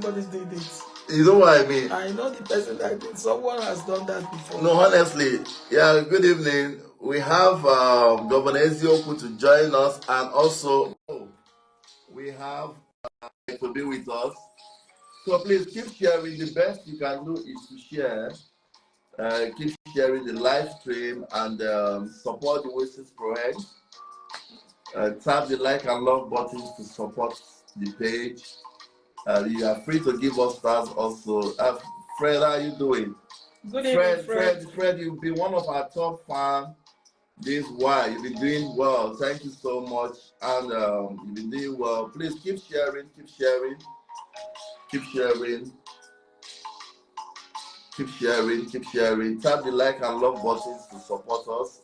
somebody's doing it. You know what I mean? I know the person that did. Someone has done that before. No, honestly. Yeah, good evening. We have Governor Ezioku to join us, and also we have to be with us. So please keep sharing. The best you can do is to share. Keep sharing the live stream and support the Voices Project. Tap the like and love buttons to support the page. You are free to give us stars also. Fred, how are you doing? Good evening, Fred, you've been one of our top fans this while. You've been doing well. Thank you so much. And you've been doing well. Please keep sharing, keep sharing, keep sharing, keep sharing, keep sharing. Tap the like and love buttons to support us.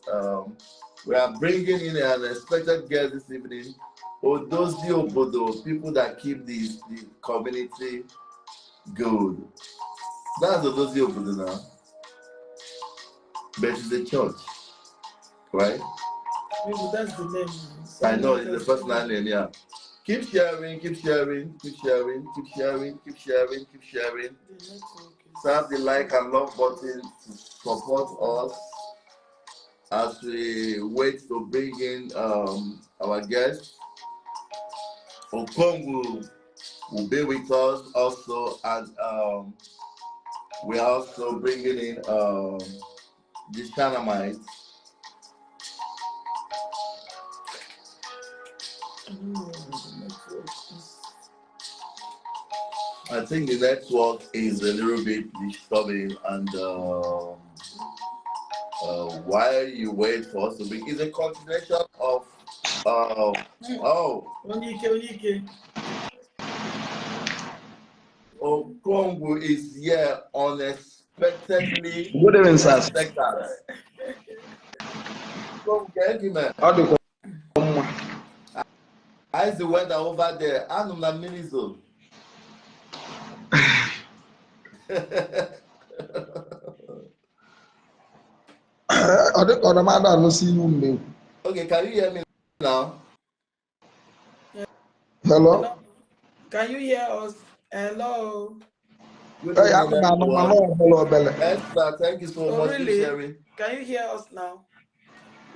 We are bringing in an unexpected guest this evening. Odozi Obodo, people that keep the community good. That's Odozi Obodo now. But it's a church, right? Maybe that's the name. I know, it's the personal name, yeah. Keep sharing, keep sharing, keep sharing, keep sharing, keep sharing, keep sharing. Tap the like and love button to support us as we wait to bring in our guest. Okongwu will be with us also, and we are also bringing in the Shanamites. I think the network is a little bit disturbing, and while you wait for us to bring, it's a continuation of Okongwu is here unexpectedly. Good evening, sir. How's the weather over there? I'm not Minizo. Okay, can you hear me now? Hello? Can you hear us? Hello? Esther, thank you so much really? for sharing. Can you hear us now?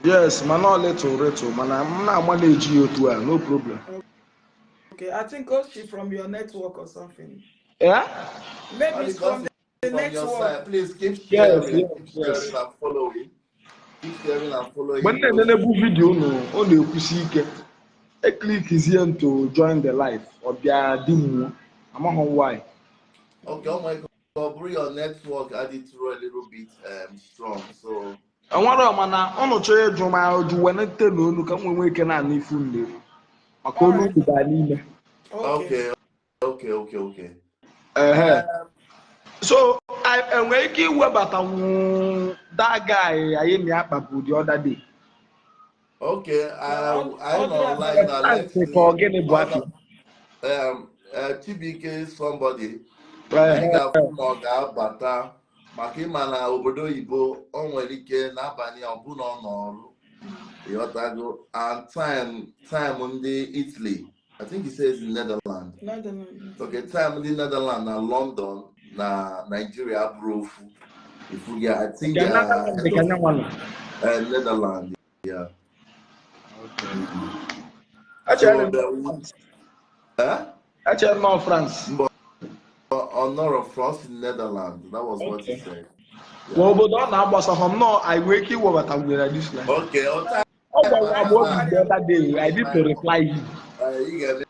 Yes, little, man. I'm not managing you too. No problem. Okay, I think Oshi from your network or something. Yeah? Maybe it's from the network. Your side. Please keep sharing, keep sharing and following. Keep sharing and following. When the video no, on the Kusike, a click is here to join the live or their demo. I'm on why. Okay, oh my God, bring your network add it through a little bit strong. So I want to man on to Joma do when it tell no come when we can any food. Okay. So I make you about that guy I in the other day. Okay, I'm online now. Let's see. TBK somebody. I got bata. Makimana obodo Igbo onwere ike n'abalị ọbụna ọ n'ọrụ. Ịghọtago, and time ndị Italy. I think he says in Netherlands. Okay, time in Netherlands na London na Nigeria brofu. If we get, I think Netherlands, yeah. Okay. Actually, no France. Honor of France in Netherlands. That was what he said. Yeah. Well, but no, I wake you over this line. Okay, the other day. I need to reply him. You get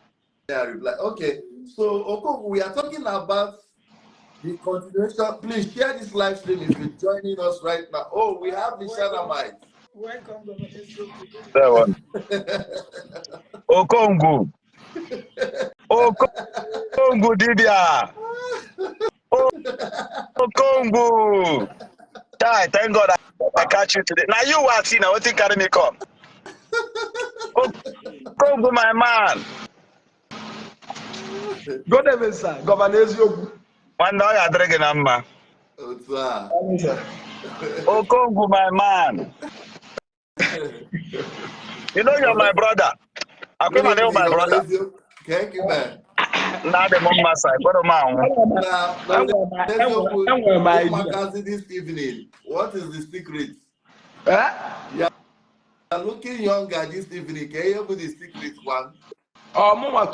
a reply. Okay, so Okongwu, we are talking about the continuation. Please share this live stream if you're joining us right now. Oh, we have the Shanamites. Welcome, Okongwu. Okongwu Dibia. Okongwu. Thank God I catch you today. Now you are seeing, I want to carry me come. Okongwu, my man. Good evening, sir. Governor Ezioku. One day I drink in Amma. Okongwu, my man. You know you're my brother. I come and help my brother. Thank you, man. Not the mama side, but this evening. What is the secret? You are looking younger this evening. Can you help with the secret one? I'm always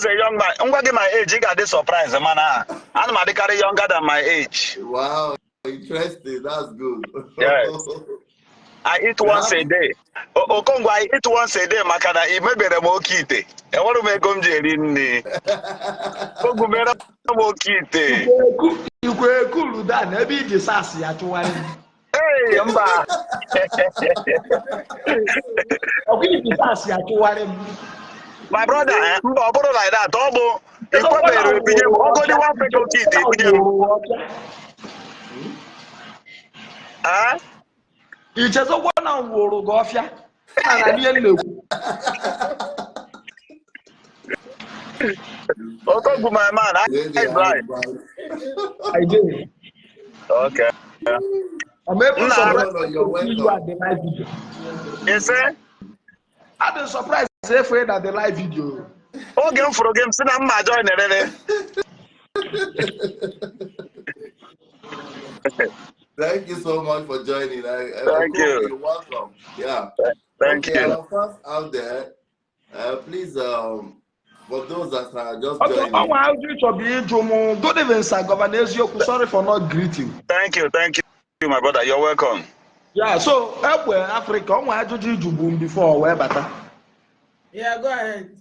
a young man. I'm going to my age. You got this surprise, man. I'm not carry younger than my age. Wow, interesting. That's good. Yes. I eat once a day. Okongwu, I eat once a day. Makana, I may be a Oke Ite. I want to make them jelly. Okongwu, me Oke Ite. You go cool that. Maybe the sassy at one. Hey, Yamba. Okay, the sassy at one. My brother, Bobble like that. Double. If I be only one fake Oke Ite. Huh? It's just a one on Woro Gofia. And I didn't know. Okongwu, my man, I did. Okay. I'm able to surprise you at the live video. You say? I've been surprised if we at the live video. Oh, game for game, so I'm not joining it. Thank you so much for joining. Thank you. You're welcome. Yeah. Thank you. Our fans out there, please, for those that are just joining. Good evening, sir. Governor, sorry for not greeting. Thank you, my brother. You're welcome. Yeah, so Africa, I before where better. Yeah, go ahead.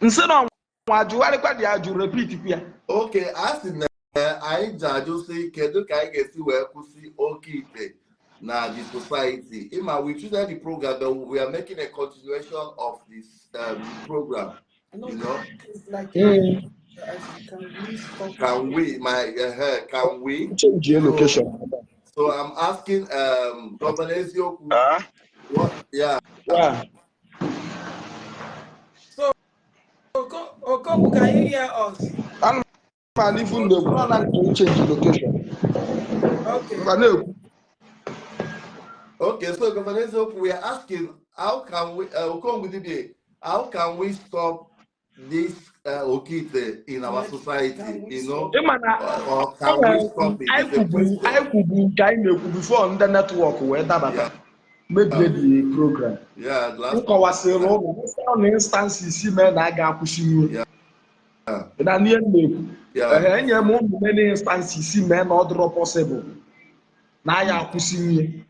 Instead of you repeat it. Okay, as in I just say, Kedu ka I get to where Kusi Oke Ite na the society. Ima, we treated the program, but we are making a continuation of this program. You know, It's like can we change your location? So I'm asking Governor Ezioku. What? Yeah. So Okongwu, can you hear us? And even the one change the location. Okay, so Governor Ezioku, we are asking, how can we Okongwu Dibia, how can we stop this Oke Ite in our society? You know, or can we stop it? I could be kind of before on the network where that maybe the program. Yeah, last on instance you see men I got pushing you. And I near me. Yeah, many instances see men not drop possible. Now you are pushing me.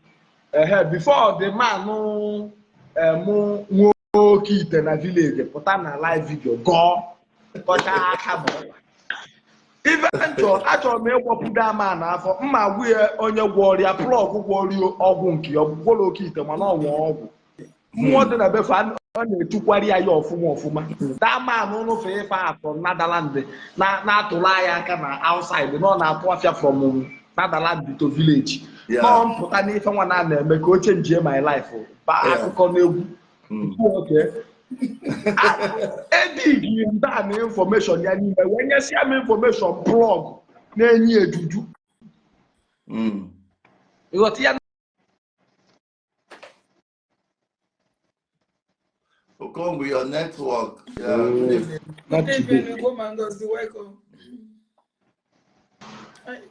Before the man no Oke Ite na village, put on a live video. Go, but I have. Even though I told me what put that man for my way on your warrior, plug warrior, or wonky, or Oke Ite, man, or more than a befan on the 2 quarter of Fuma. That man, no fair far from Netherlands, not to lie, outside, not now from Netherlands to village. Mom, put an if one and make a change in my life. But I could okay. That information, when you see information blog, then you do. You got here. Okongwu, your network. Good evening, woman. Does the welcome.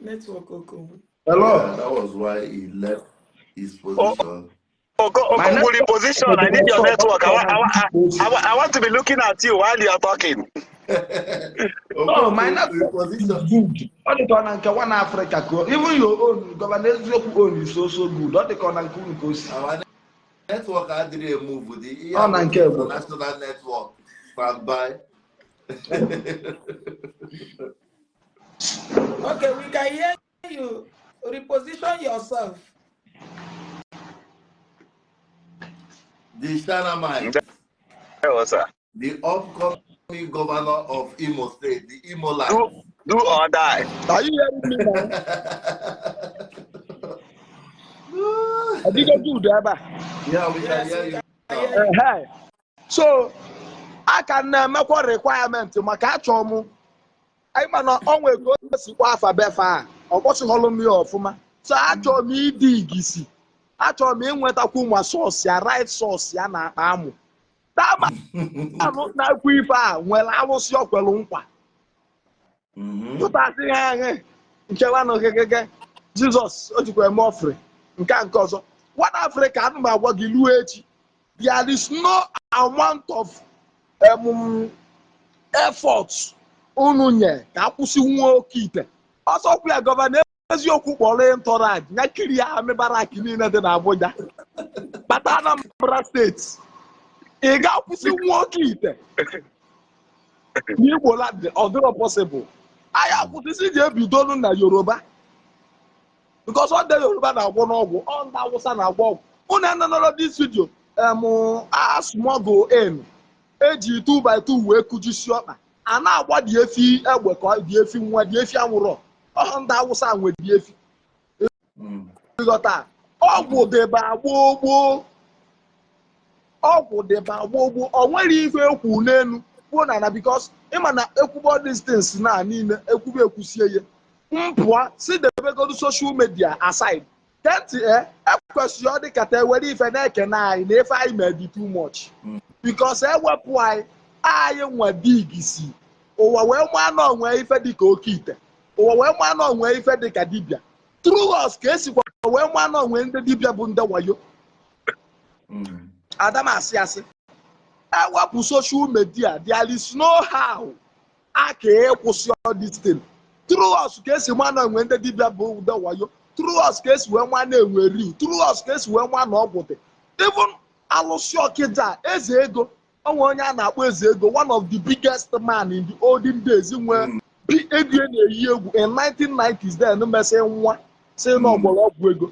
Network, Okongwu. Hello. Yeah, that was why he left his position. Okongwu position. I need your network. I want to be looking at you while you are talking. No, my network is good. All the corner one Africa, even your own governance own is also good. All the corner goes. Our network had to move with the international network. Stand by. Okay, we can hear you. Reposition yourself. The Shanamite, the upcoming governor of Imo State, the Igbo Land. Do or die. Are you hearing me now? I didn't do that. Yeah, we can hear you. So I can make a requirement to my catch on. I'm not always going to see what I befa or what's hollow me or for my. So I told me digisi. I told me when I come my sauce, ya right sauce, ya na amu. Dama na-ekwu ife a nwere alụsị ọkwelu nkwa. Pụtasị ha ihe nkewa na okekeke Jizọs o jikwa eme ofere nke ọzọ. What Africa anụ m agwa gị luo echi. There is no amount of effort unu nye ka akwụsị nwa Oke Ite. Ọsọkwu ya gọvanọ eziokwu kpọrọ ntọrọ ya kiri ya amịbara aki niile dị n'Abuja. Bata Anambra steeti. Ị ga-akwụsị nwa Oke Ite. Igbo Land ọ dịrọ possible. Anyị akwụsịsị ji ebidonu na Yoruba. Because all the Yoruba na-agwọ n'ọgwụ, all ndị Hausa na-agwọ ọgwụ. Unu enenọrọ this video smuggle in eji 2x2 wee kụjisi ọkpa. A na-agba dị efi egbe ka dị efi nwa dị efi anwụrọ. Ọ ndị Hausa nwe dị efi. Ịghọta ọgwụ dịba gboo. Ọgwụ dịba gboo. O nwere ife ekwu n'elu kwuo na because ịma na ekwubo distance na niile ekwube ekwusie ihe. Mpụa si debegodu social media aside. Tenti ekwesịrị ọ dị kata ewere ife na-ekene anyị na ife anyị mee dị too much. Because ewepụ anyị nwe dig si ụwa wee maa na onwe ife dịka Oke Ite. Ụwa wee maa na onwe ife dịka dibịa. Through us ka esikwa wee maa na onwe ndị dibịa bụ ndị wayo. Adam asị. Ewepụ social media there is no how aka ịkwụsị all this thing. Through us ka esi maa na onwe ndị dibịa bụ ndị wayo. Through us ka esi wee maa na enwe riu. Through us ka esi wee maa na ọgwụ dị. Even alụsị Ọkịja eze ego onwe onye a na-akpọ eze ego one of the biggest man in the olden days nwe ego na-eyi egwu in 1990s then mesị nwa si n'ọgbọrọgwụ ego.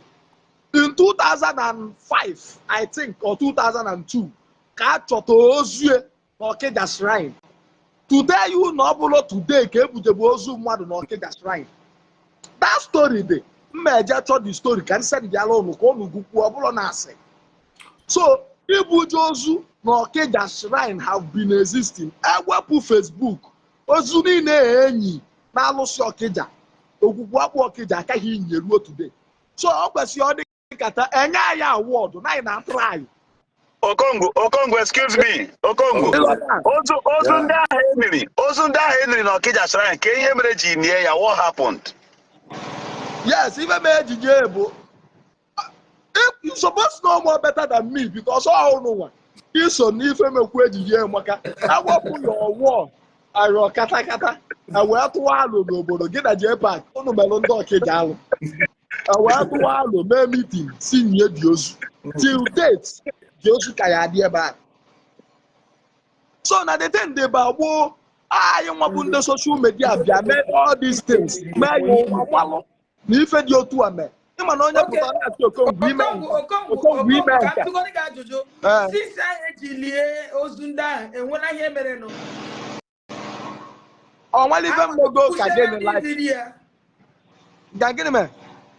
In 2005 I think or 2002 ka a chọta ozu n'Ọkịja shrine. To tell you na ọ bụrụ today ka ebujebe ozu mmadụ n'Ọkịja shrine. That story dị mmeje chọ the story ka nsị dị ala ụnụ ka ụnụ gụkwuo ọ bụrụ na asị. So ibuje ozu n'Ọkịja shrine have been existing. Ewepụ Facebook ozu niile enyi na-alụsị Ọkịja okwukwu akpụ Ọkịja akaghị inye ruo today. So ọ kwesịrị ọ dị kata enye anyị award na anyị na-atry. Okongwu, excuse me. Okongwu. Ozu ndị ahụ eniri n'Ọkịja shrine ka ihe mere ji nie ya, what happened? Yes, even me ejije bụ you supposed to know more better than me because all no one. Iso n'ife mekwu ejije maka awapụ your wall ayọ kata wee tụwa alụ n'obodo gị na jee park unu melụ ndị Ọkịja alụ. Wee tụwa alụ mee meeting si nye dị ozu. Till date dị ozu ka ya adị ebe a. So na the thing dị ba gboo anyị nwabụ ndị social media bịa mee all these things mee ya ụwa gbalụ na ife dị otu a mee. Ịma na onye pụtara na-achị Okongwu ime nke. Sisi anyị eji lie ozu ndị ahụ enwela ihe mere nụ. Ọ nwere ife mmego ka gịnị like. Ga gịnị mee?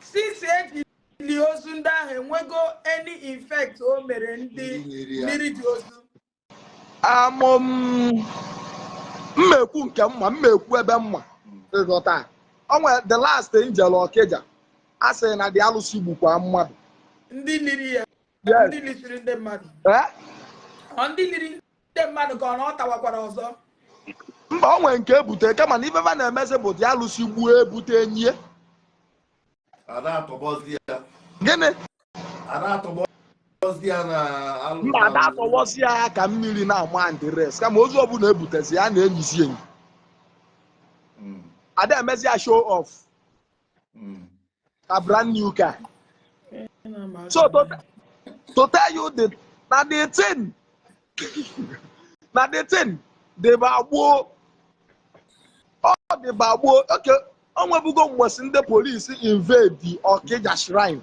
Sisi eji lie ozu ndị ahụ enwego any effect o mere ndị mmiri dị ozu. Mmekwu nke mma mmekwu ebe mma ịghọta. Onwe the last njel Ọkịja a sị na dị alụsị gbukwa mmadụ. Ndị liri ya. Ndị lisiri ndị mmadụ. Ndị liri ndị mmadụ ka ọ tawakwara ọzọ. Mba onwe nke ebute kama na ife va na-emezi bụ dị alụsị gbuo ebute enyi. Gịnị? Mba ada atọwọzi ya ka mmiri na-ama ndị res kama ozu ọbụla ebutezi ya na-enyizi enyi. Ada emezi ya show off. A brand new car. So to tell you the thing the bagbo okay onwebugo mgbesi ndị police invade the Ọkịja shrine.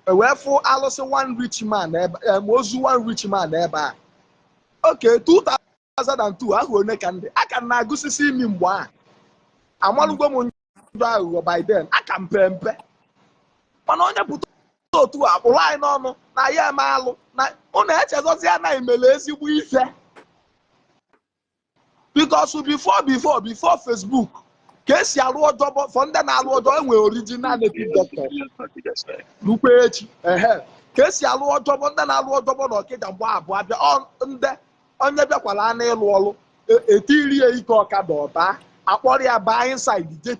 Wee fụ alụsị one rich man ozu one rich man ebe a. Okay 2002 ahụ one ka ndị aka na-agụsisi imi mgbe a. Amalụgo m ndụ aghụghọ by then aka mpe. Mana onye pụta otu a kpụrụ anyị n'ọnụ na ya eme alụ na ụnụ echezozi anaghị mere ezigbo ife. Because before Facebook ka esi alụ ọjọọ for ndị na-alụ ọjọọ enwe original native doctor lukwe echi ka esi alụ ọjọọ ndị na-alụ ọjọọ n'Ọkịja mgbe abụọ abịa ndị onye bịakwala na ịlụ ọrụ etiri ya ike ọkada ọba akpọrọ ya baa inside je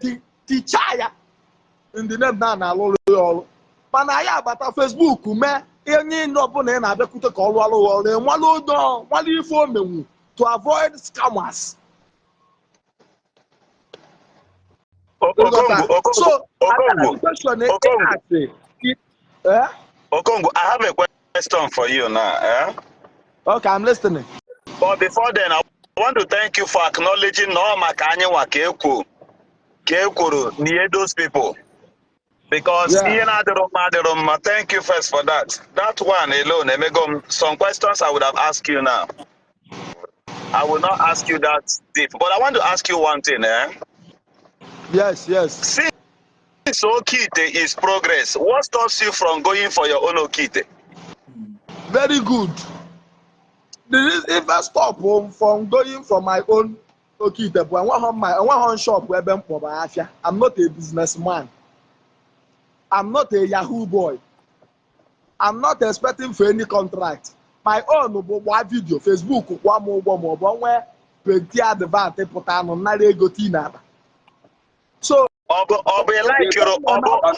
ticha ya ndị na-alụrụ ya ọrụ mana anyị agbata Facebook mee onye ndị ọbụla ị na-abịakwute ka ọrụ ọrụ enwala ụdọ nwala ife omenwu to avoid scammers. Okongwu, I have a question for you now. Okay, I'm listening. But before then, I want to thank you for acknowledging those people. Because thank you first for that. That one alone, some questions I would have asked you now. I will not ask you that deep, but I want to ask you one thing. Yes. Since Oke Ite is progress, what stops you from going for your own Oke Ite? Very good. If I stop from going for my own Oke Ite, but I want my shop where I'm not a businessman. I'm not a Yahoo boy. I'm not expecting for any contract. My own video, Facebook, where plenty advance put on na go tina. So I don't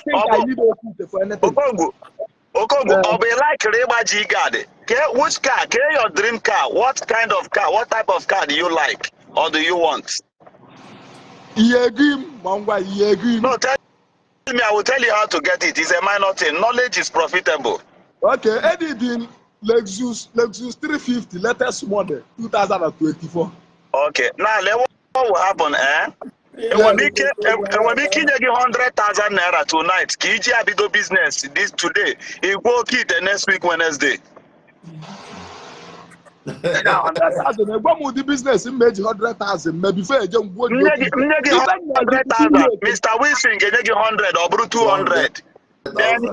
think I need Oke Ite for anything. Okongwu, Iwaji guard. Which car? Your dream car. What kind of car? What type of car do you like or do you want? Ishi. No, tell me. I will tell you how to get it. It's a minor thing. Knowledge is profitable. Okay, anything. Lexus 350 latest model 2024. Okay, now what will happen? When we give you 100,000 naira tonight, Kiji Abido business this today, it will keep the next week Wednesday. Now, 100,000 business in 100,000 maybe fair. 100,000. Mr. Wilson, get 100 or 200. Then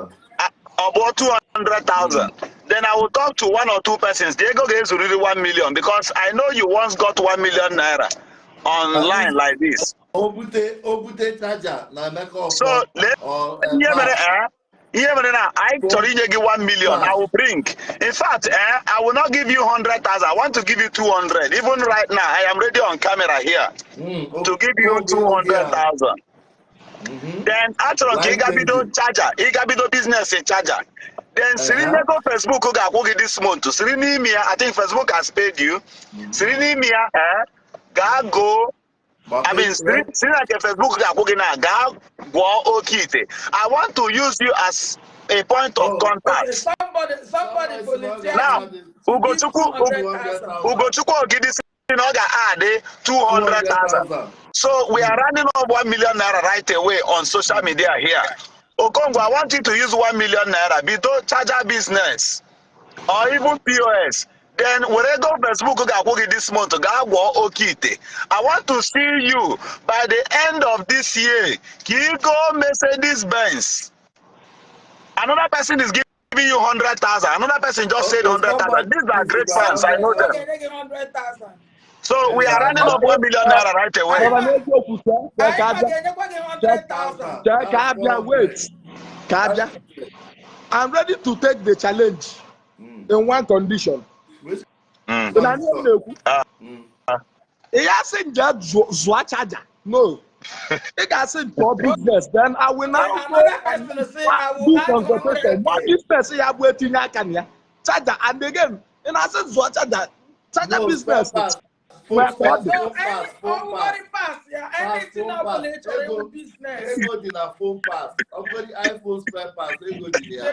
about 200,000. Then I will talk to one or two persons. Diego gets really 1 million because I know you once got 1 million naira online like this. Obute charger. So I told you 1 million. I will bring. In fact, I will not give you 100,000. I want to give you 200. Even right now, I am ready on camera here to give you 200,000. Then after Igabido charger, Igabido business a charger. Then Sirini go Facebook go this month. Sirini Mia, I think Facebook has paid you. Sirini Mia, go. I mean, Sirini Facebook go Oke Ite. I want to use you as a point of contact. Somebody volunteer. Now, Ugochukwu give this add 200,000. So we are running up 1 million naira right away on social media here. Okongwu, I want you to use 1 million naira, be it charger business or even POS. Then wherever go Facebook this month, go Oke Ite. I want to see you by the end of this year. You go Mercedes Benz. Another person is giving you 100,000. Another person just said 100,000. These are great fans. I know them. So we are running up 1 million naira right away. Wait. I'm ready to take the challenge in one condition. He hasn't just Zwa charger. No. He hasn't for business. Then I will now do consultation. What business you have waiting charger and again, and I said Zwa charger business. Everybody pass, yeah. Anything about business. The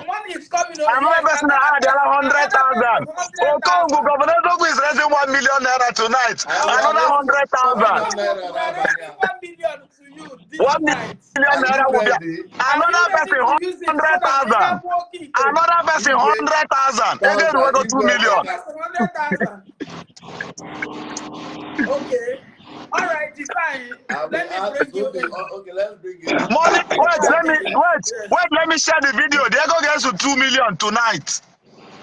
money is coming over. I'm not person had 100,000. Okongwu, Governor Dogu is raising 1 million naira tonight. Another 100,000. 1 million to you. 1 million naira will be another person 100,000. Another person 100,000. Again, we go 2 million. 100,000. Okay. All right, fine. Let me bring you in. Okay, let's bring it. Let me share the video. Diego gets to 2 million tonight.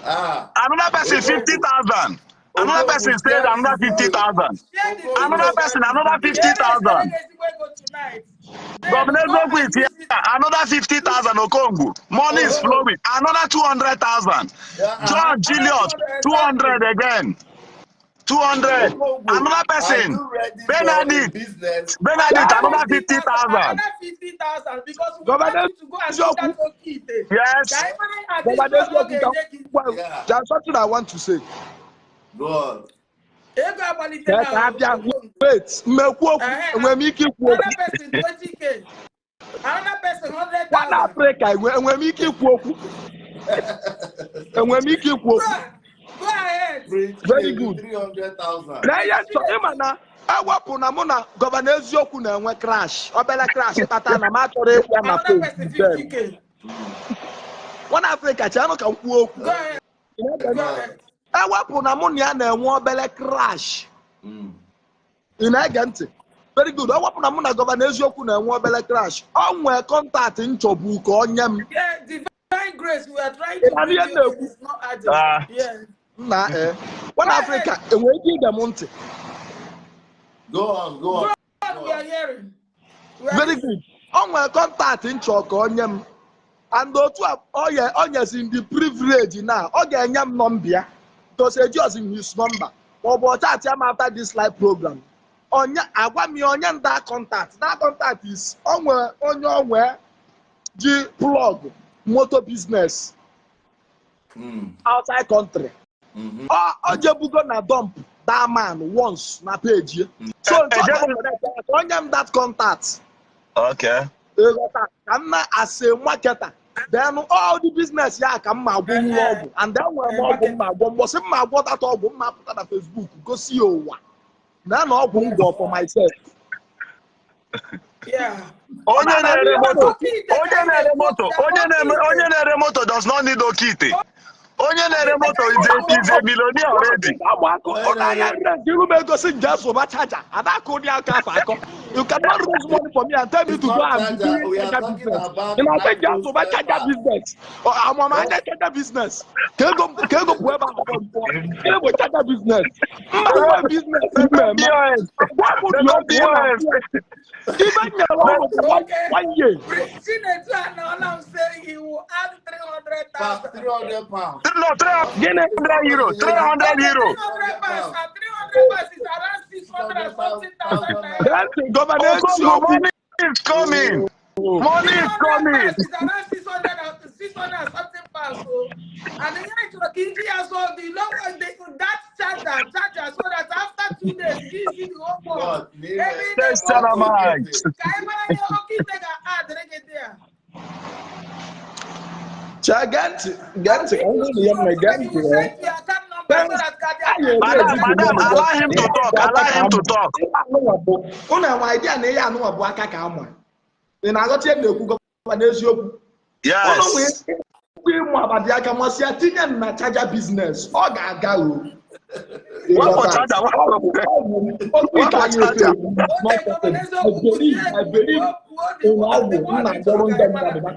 Another person 50,000. Another person said another 50,000. Another person another 50,000. Governor Zogu is here. Another 50,000 Okongwu. Money is flowing. Another 200,000. John Julius 200 again. 200. Another person. Benedict, another 50,000. Another 50,000 because we Governor, want you to go and see that Oke Ite. Yes. There's something I want to say. Go on. Wait, Another person 20K. Another person 100,000. Go ahead. Very good. 300,000. Governor Ezioku na crash. Obela crash tata na ma chọrọ ekwu na Another person 50K. One Africa chano ka kwu okwu. Go ahead. Go ahead. Ewepụ na mụ na ya na-enwe obele crash. Ị na-ege ntị? Very good. Ewepụ na mụ na Governor Ezioku na-enwe obele crash. O nwee contact nchọbu ka onye m. Yeah, divine grace. We are trying to bring you. It is not urgent. Yeah. Na One Africa enwe ike ige m ntị. Go on. Go on, we are hearing. Very good. O nwee contact nchọ ka onye m. And otu onyezi in the privilege now, ọ ga-enye m nọmba ya. To say just in his number. Ọ bụ chat ya after this live program. Agwa m onye that contact. That contact is onwe ji plug motor business outside country. O jebugo na dump that man once na page. So onye m that contact. Okay. As a marketer. Then all the business ya can ma go love and then we ma go that put on Facebook go see you. Now no go for myself. Yeah. Onye na-ere moto does not need Oke Ite. Onye na-ere moto is a millionaire already. You cannot raise money for me and tell me to go and do charger business. And I say just over charger business. I'm on my charger business. Can go whoever charger business. Business. What would you even one year? I'm saying he will add 300,000. 300 pounds. No, 300 euro. 300 euro. 300 pounds is around 640,000. Money is coming. Money is coming. It's around 600 something pounds. And then you know, Kinji as well, the long that charger, so that after 2 days, this is the whole world. Test Dynamite. Madam, allow him to talk. Allow him to talk. Yes. Charger business. I believe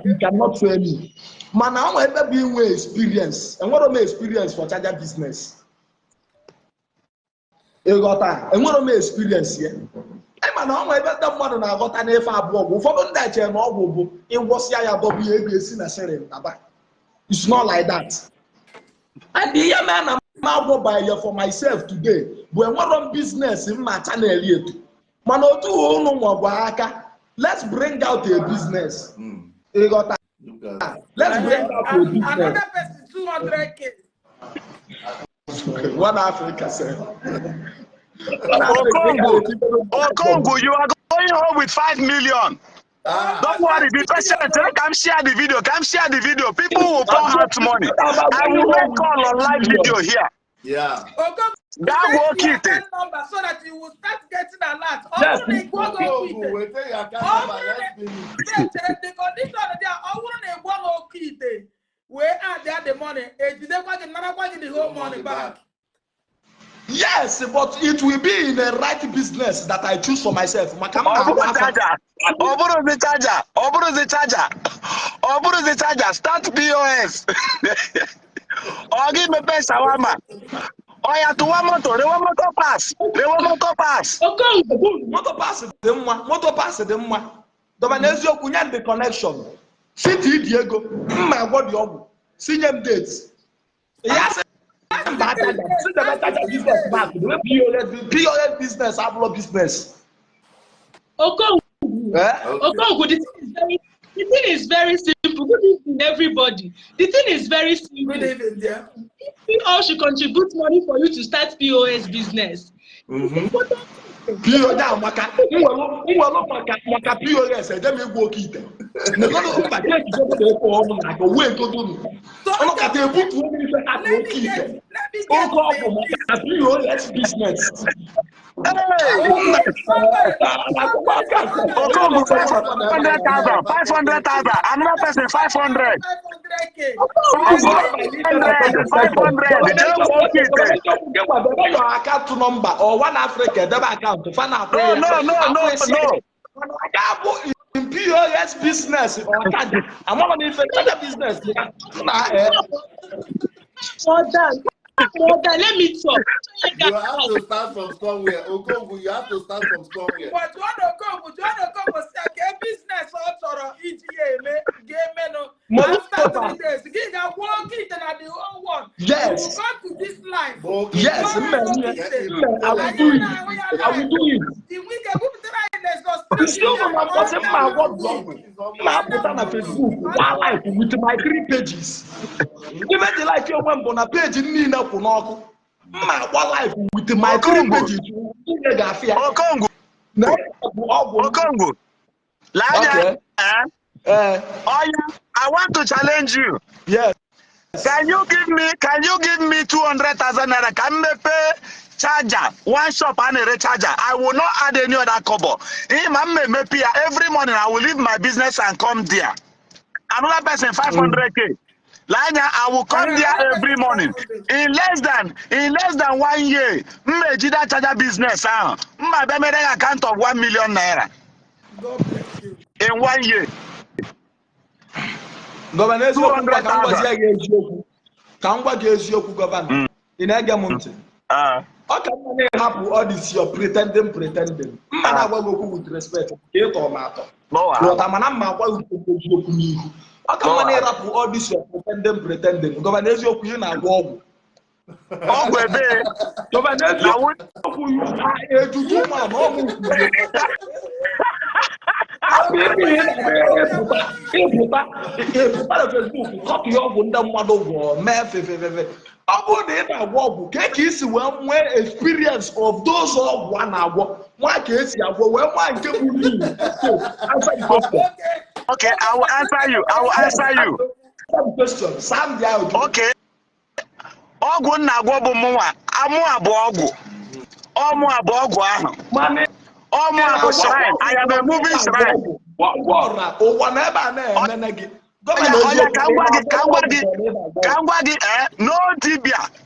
you cannot train me. Man, I want to be with experience. And what am I experience for charger business? You got that? And what am I experience here? Man, I want to be more than I got an F4. For that, you know, it was ya Bobby ABC na sharing. It's not like that. And the man I'm go buy for myself today. But what on business in my channel yet? Man, let's bring out a business. You got that? Let's bring out a business. Another person 200K. One Africa said. Okongwu, you are going home with 5 million. Don't worry, be patient. Come share the video. Come share the video. People will pour out money. I will make call on live video here. Yeah. That will Oke Ite. So that you will start getting a lot. Yes. The condition they are Oke Ite. Where are they the money? They want the whole money back. Yes, but it will be in the right business that I choose for myself. Start POS. Or give me best shawarma. Oh, yeah, to one motor. They want motor pass. Okay, motor pass them one. Domanesio Kunyan the connection. City Diego. My God, you see them dates. Yes. POS business, Ablo business. Okongwu, the thing is very simple. Good evening, everybody. The thing is very simple. Good evening, dear. We all should contribute money for you to start POS business. POS now, maka POS. Dem e go Oke Ite. No go back to the phone like a way to do. Look at the book Oke Ite. POS business. Okongwu 500,000. 500,000. Another person 500. 500. Your account number or one Africa, the account. No. In POS business, I'm not going to business. More than, let me talk. You have to start from somewhere. Okongwu, you have to start from somewhere. But Okongwu say business also game no. After 3 days, give that work it and the whole one. Yes. Go to this life. Yes, I will do it. The weekend we try it's not my person, my WhatsApp. I put on a Facebook, one life with my 3 pages. Even like your one on a page in Nina Punoko. My one life with my 3 pages. Okongwu. Okongwu. Okay. I want to challenge you. Yes. Can you give me 200,000 naira? Can me pay charger, one shop and a recharger? I will not add any other kobo. Every morning I will leave my business and come there. Another person 500k. Lanya, I will come there every morning. In less than 1 year, that charger business. My bank account of 1 million naira. God bless you. In 1 year. Governor, Governor. In Agamonte. Okay, all this you're pretending. Man, I will with respect. No, but I'm all this you're pretending. Governor, you're queen and war. Experience of those of one case okay, I will answer you. Okay. Ogwu na agwo bụ mụnwa, amụ abụọ ọgwụ. Ọmụ abụọ ọgwụ ahụ. Ọmụ abụọ shrine. I am a moving shrine.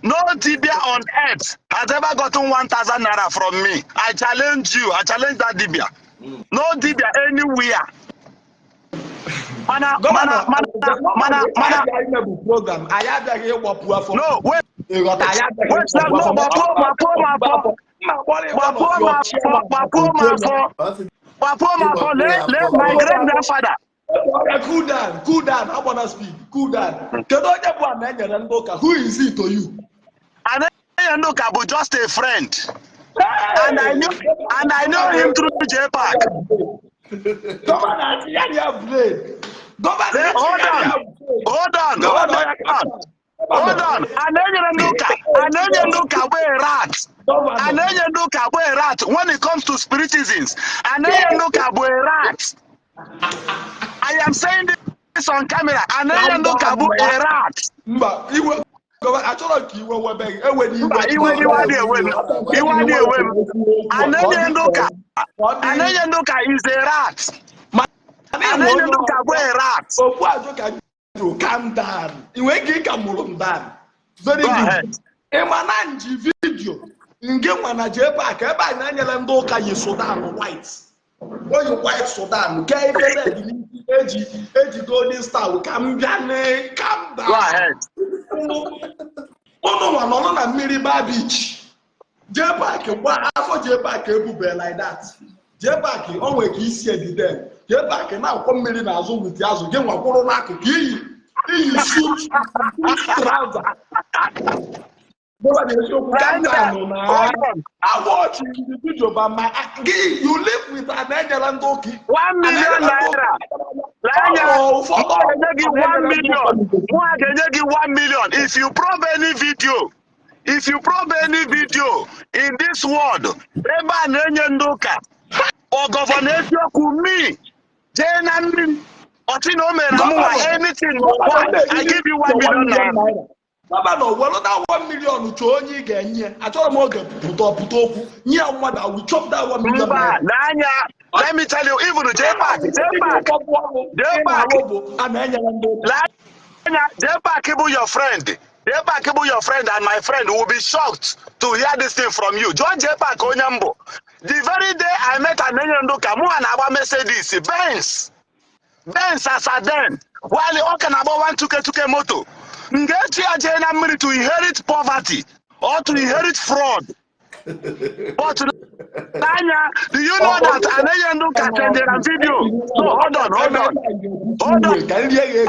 No Dibia on earth has ever gotten 1,000 naira from me. I challenge you. I challenge that Dibia. No Dibia anywhere. No, wait. My great grandfather. Cool down. I want to speak. Cool down. Who is he to you? Anenyanuka was just a friend. And I know him through JPAC. Hold on. Anenyanuka wear rats. Anenyanuka wear rats. When it comes to spiritisms, Anenyanuka wear rats. I am saying this on camera. Anenyanuka wear rats. Anenyanuka is a rat. Anenyanuka wear rats. Calm down. Very good. Emananji video. Ngemana JPAC. Eba nanyela ndoka ye Sudan white. When you white Sudan, okay? Eji golden star. Calm down. Go ahead. No na Miriba Beach. JPAC. What after JPAC ebube like that? JPAC onwe ki isi edide. JPAC now come mmiri na azu with yazu. Ge nwakworo na akuku iyi shoot trouser. I watch the video, but you live with an Nigerian donkey. 1 million naira. Oh, for 1 million. 1 million. If you probe any video, in this world, or Governor me, Jane anything, I give you 1 million naira. Baba, well, that 1 million to only again. I told him, okay, put up, I will chop that 1 million. Let me tell you, even the J-Pack, your friend and my friend will be shocked to hear this thing from you. John J-Pack Onyambo. The very day I met an Enyondo Kamu and our Mercedes, Benz as a then, while the Okanabo want to moto. To inherit poverty or to inherit fraud. But Tanya, do you know that Anayando can send a video? No, hold on. Can you give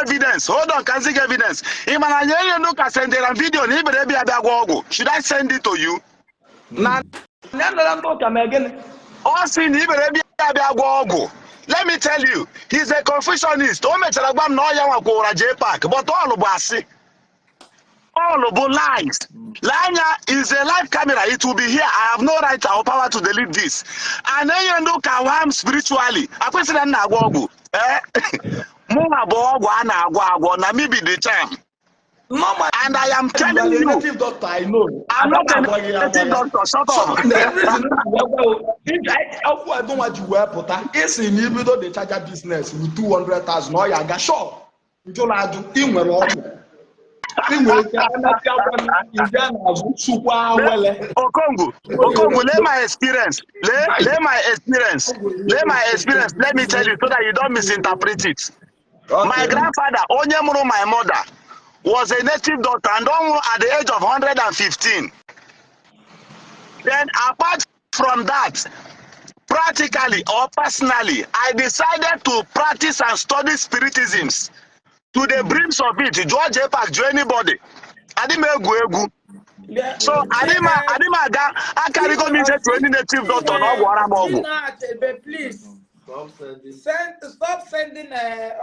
evidence? Can you give evidence? Imanayando can send a video. Should I send it to you? Let me tell you, he's a Confucianist. But all of lies. Lanya is a live camera. It will be here. I have no right or power to delete this. And then you look at him spiritually. I question na agwagu. Maybe the charm. And I am telling you, native doctor, I know. I'm not a native doctor. Shut up. I don't want you wear pota. It's in Igbo they charge a business with 200,000. Oh, yeah, sure. You don't have to think well. Okongwu, let my experience. Let me tell you so that you don't misinterpret it. Okay. My grandfather, Onyemuru, my mother, was a native doctor and at the age of 115. Then apart from that, practically or personally, I decided to practice and study spiritisms to the brims of it. George Epak, to anybody. So I can't go meet to any native doctor. Please stop sending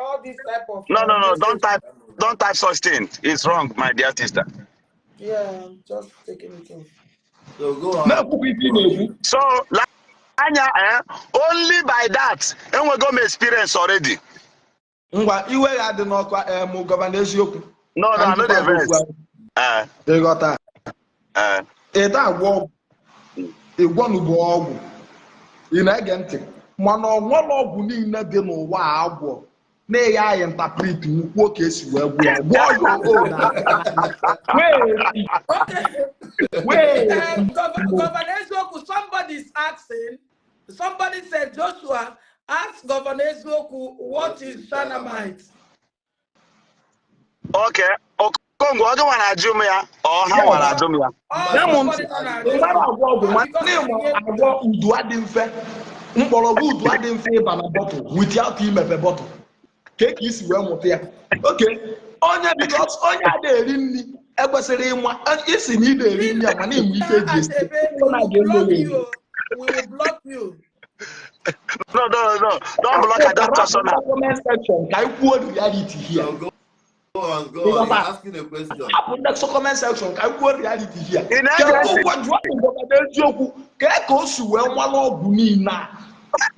all this type of. No. Don't type such thing. It's wrong, my dear sister. Yeah, I'm just taking it off. So go on. So only by that, and we're going to experience already. No, not the verse. They got that. That walk, a one walk in Agente. One of Bunina demo wow. May I interpret what case where we are. Wait. Governor Zoku, somebody's asking. Somebody said, Joshua, ask Governor Zoku what is Shanamite. Okay. Okongwu, I don't want to do ya. Or how want to do ya? Without him a bottle. Cake is well there. Okay. Only because only the ring it's in either ring. We will block you. No. Don't block a doctor. Comment section. Can you put reality here? Go on. You're asking a question. Next comment section. Can you put reality here?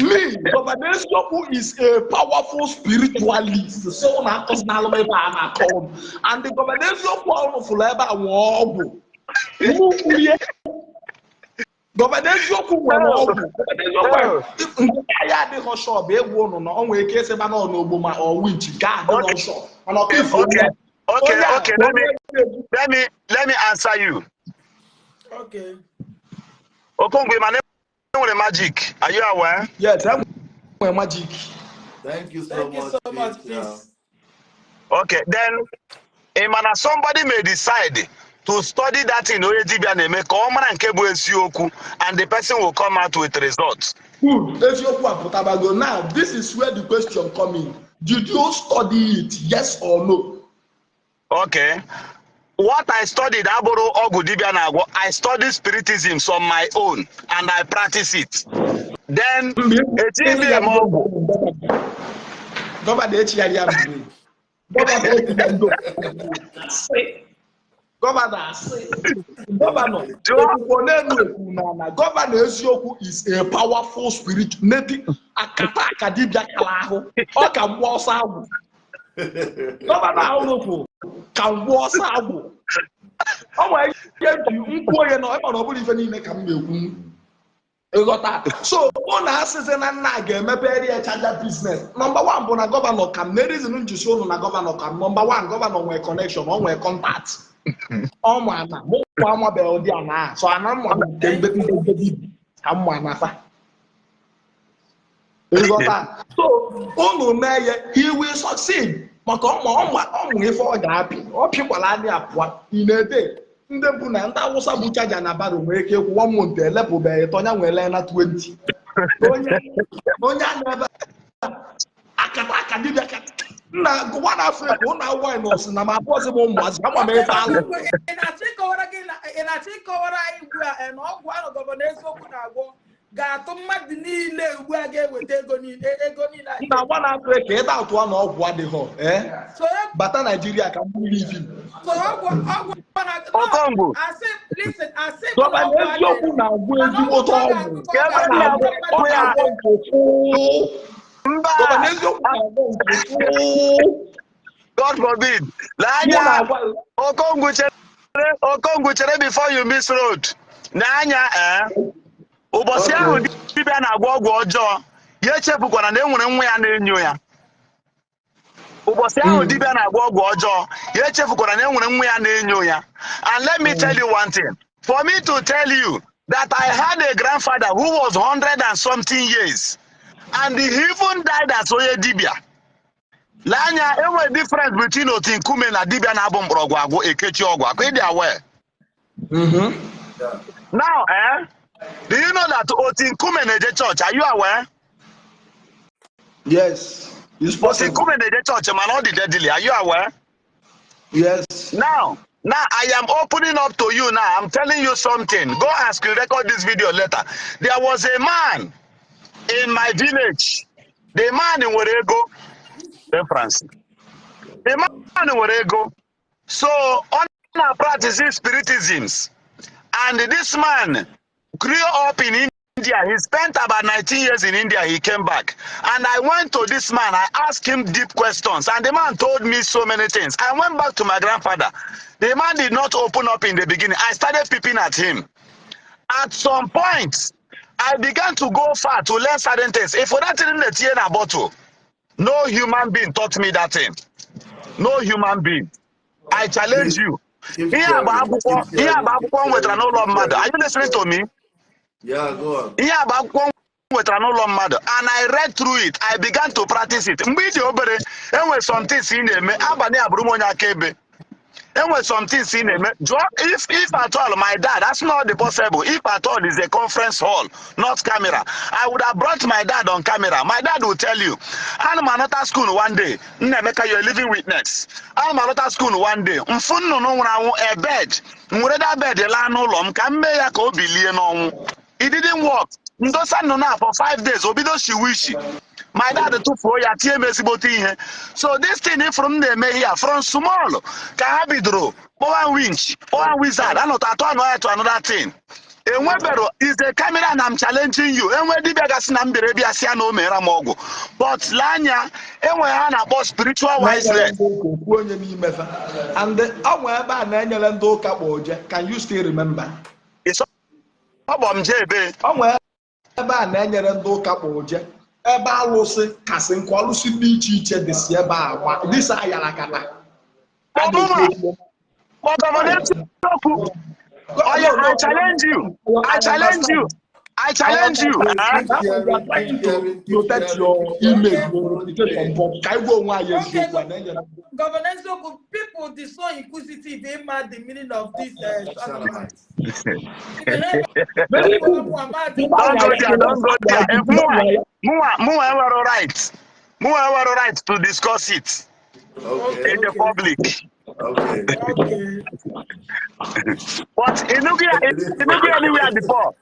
Me, Governor is a powerful spiritualist. So and the Governor forever war. Governor Okay. Let me answer you. Okay. Okongwu, my name is Magic. Are you aware? Yes, I'm Magic. Thank you so much. Please. Okay, then somebody may decide to study that in Iri Ji Yam Festivall and the person will come out with results. Good. Now, this is where the question comes in. Did you study it? Yes or no? Okay. what I studied, Okongwu Dibia na agwo, I studied spiritism on my own and I practice it. Then Governor Eziokwu is a powerful spirit. Native Akata Dibia Kalahu. Or can was out. Governor can was out. Oh, my God, even in the community. So, on our season and naga, maybe a charger business. Number one, Bona governor come. There is no just on a governor come. Number one, governor where connection, on where contact. Oh, man, more Beldiana. So, I'm one of them. I'm one of them. So, on Mayor, he will succeed. But only for happy. Or people are there in a day. Ndị bụ na ndị awụsa bụ chaja na baro nwere ike kwụ 1 month elepụbeghị tonya nwere na 20 onye a na-ebe akata dibịa ka nna gwa na Afrịka ụna wine na ma bọzi m ụmụazị ama m ebe ahụ ị na-achọ ịkọwara anyị ugbu a na ọgwụ ahụ gọvanọ Eziokwu na-agwọ ga-atụ mmadụ niile ugbu a ga-eweta ego niile nna gwa na Afrịka ịda atụọ na ọgwụ adịghọ bata Naijiria ka mmiri ivi Okongwu. Eziokwu na-agwụ ezigbo ọgwụ God forbid. Okongwu chere before you miss road. N'anya ụbọchị ahụ dibịa na-agwọ ọgwụ ọjọọ ya echefukwana na enwere nwa ya na-enyo ya. Ụbọchị ahụ dibịa na-agwọ ọgwụ ọjọọ ya echefukwana na enwere nwa ya na-enyo ya. And let me tell you one thing. For me to tell you that I had a grandfather who was 100 and something years and he even died as onye dibịa. Lanya, enwe difference between otinkume na dibịa na-abụ mgbọrọgwụ agwụ ekechi ọgwụ. Are you aware? Now, do you know that otinkume na-eje church? Are you aware? Yes. Otinkume na-eje church man all the deadly. Are you aware? Yes. Now I am opening up to you now. I'm telling you something. Go ask you, record this video later. There was a man in my village. The man in Werego, France. The man in Werego. So on practicing spiritisms. And this man grew up in India. He spent about 19 years in India. He came back. And I went to this man. I asked him deep questions. And the man told me so many things. I went back to my grandfather. The man did not open up in the beginning. I started peeping at him. At some point, I began to go far to learn certain things. If that thing in the bottle, no human being taught me that thing. No human being. I challenge you. Here about are you listening to me? Yeah, go on. Here about with an old mother, and I read through it. I began to practice it. And with some things in them, and with some things in them, if at all my dad, that's not the possible. If at all is a conference hall, not camera, I would have brought my dad on camera. My dad will tell you, I'm another school one day. Nemeka, you're a living witness. I'm another school one day. Mfunno no a bed. Mureda bed elano can me ya ko billion. It didn't work. For 5 days, Obido Shiwishi. My dad took for ya TMS botin. So this thing from the mayor from small Kahabidro, or winch, or wizard, and not to another thing. And Webero is the camera and I'm challenging you. And where the biggest number Siano Mera Mogo. But Lanya, and we are about spiritual wise. And can you still remember? It's Obom JB. Ebe a na-enyere ndị ụka kpọ oje ebe alụsị kasị nkwa alụsị dị iche iche dị si ebe a gwa dịsị ayara kata I challenge you. I challenge you. I challenge you. Protect your image. Governance, people are so inquisitive, they mad the meaning of this. Don't go there. More right to discuss it in the public. Okay. But it look anywhere before.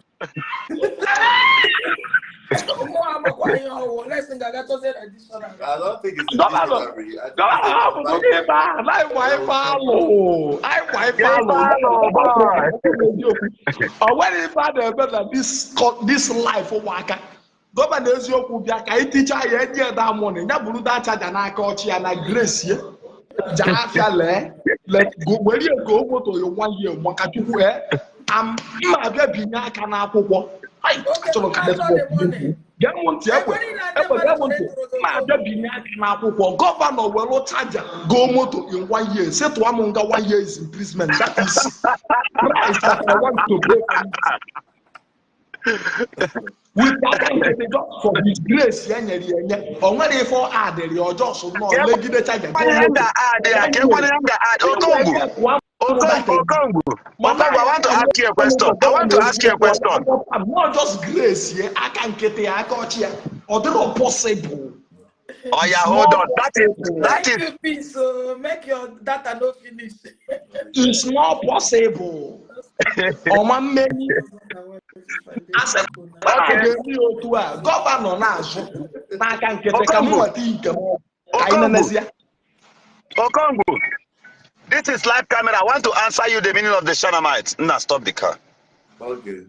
I don't think it's necessary. This life waka. Governor eziokwu bịa ka anyị ticha ya enye da money ya buru da charger n'aka ọchị ya na grace ye ja afia le go were ego moto yo 1 year maka chukwu am ma bịa binye aka n'akwụkwọ ai achọrọ ka network get ntị ekwe ma bịa binye aka n'akwụkwọ governor were charger go moto in 1 year say to am nga 1 year is imprisonment that is price that I want to pay with that kind of just for his grace yenye or when if for add or just no legide charge Okongwu, I want to ask you a question. I'm not just grace here. I can get the akochia or the not possible. Oh yeah, hold on. That is please make your data no finish. It's not possible. Oh my many. I said, governor Nazo. I can get the Okongwu, this is live camera. I want to answer you the meaning of the Shanamite. Nah, stop the car. Okay.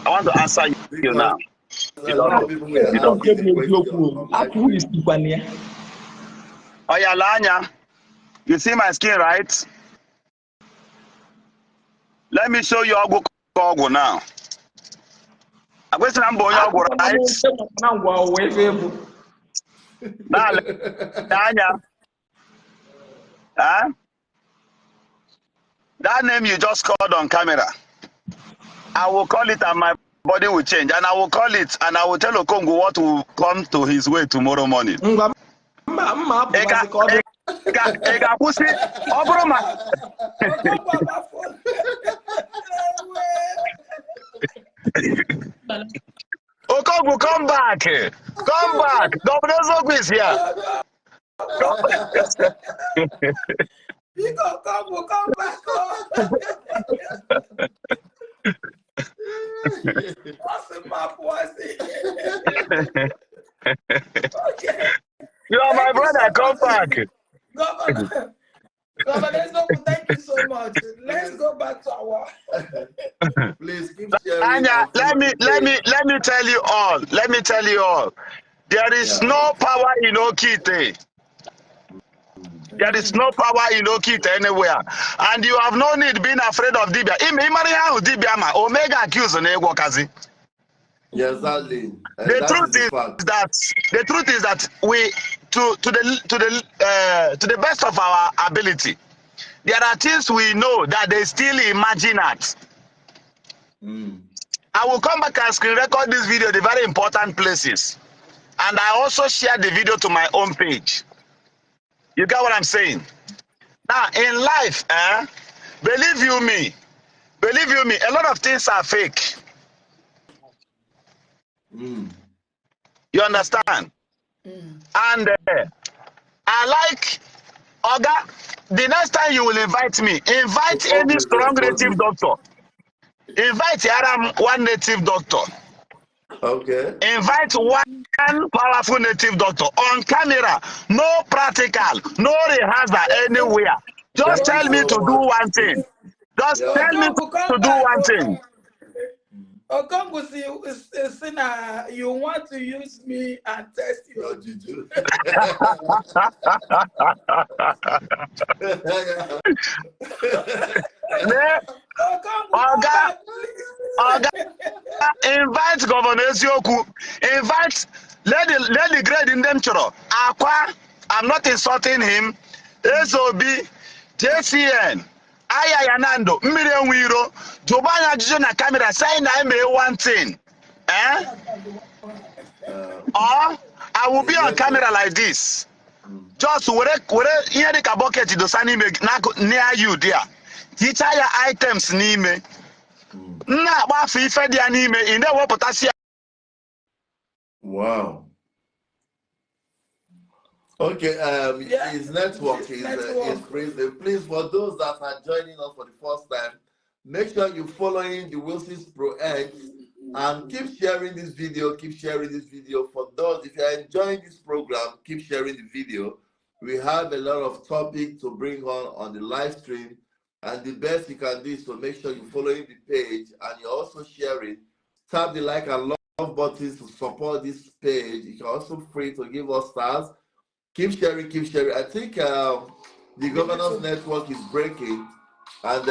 I want to answer you now. You don't get me. Oh yeah, Lanya. You see my skin, right? Let me show you Okongwu now. I'm going to number your right. Now, Lanya. Huh? That name you just called on camera, I will call it and my body will change. And I will call it and I will tell Okongwu what will come to his way tomorrow morning. Okongwu, come back. Come back. Governor Zogbu is here. You go come back home. What's the map was it? Okay. You are my brother, come back. Governor, thank you so much. Let's go back to our please keep sharing. Anya, let me tell you all. Let me tell you all. There is no power in Oke Ite. There is no power in Oke Ite anywhere. And you have no need being afraid of Dibia. Omega accuse Negwakazi. Yes, exactly. The truth is that we to the best of our ability, there are things we know that they still imagine at. I will come back and screen record this video, the very important places. And I also share the video to my own page. You get what I'm saying? Now, in life, believe you me, a lot of things are fake. You understand? And I like, Oga, the next time you will invite me, invite any strong native doctor. Invite one native doctor. Okay. Invite one powerful native doctor on camera. No practical, no rehearsal anywhere. Just tell me to do one thing. Just tell me to do one thing. Okongwu, you want to use me and test your juju. Oga, invite Governor Isiagu. Invite, let the grade in them choro. Aqua, I'm not insulting him. SOB, JCN, Ayayanando, Miriam Wiro, Jobana Juna camera saying I may one thing. Or I will be on camera like this. Just where here the bucket to Sani near you there. Teach your items nime. Na ba fi fe dia nime in the potassium. Wow. Okay, Yeah. his network is crazy. Please, for those that are joining us for the first time, make sure you're following the Wilson's Pro X and keep sharing this video. Keep sharing this video. For those, if you're enjoying this program, keep sharing the video. We have a lot of topics to bring on the live stream, and the best you can do is to make sure you're following the page and you're also sharing. Tap the like and love buttons to support this page. You can also free to give us stars. Keep sharing, keep sharing. I think the governance network is breaking and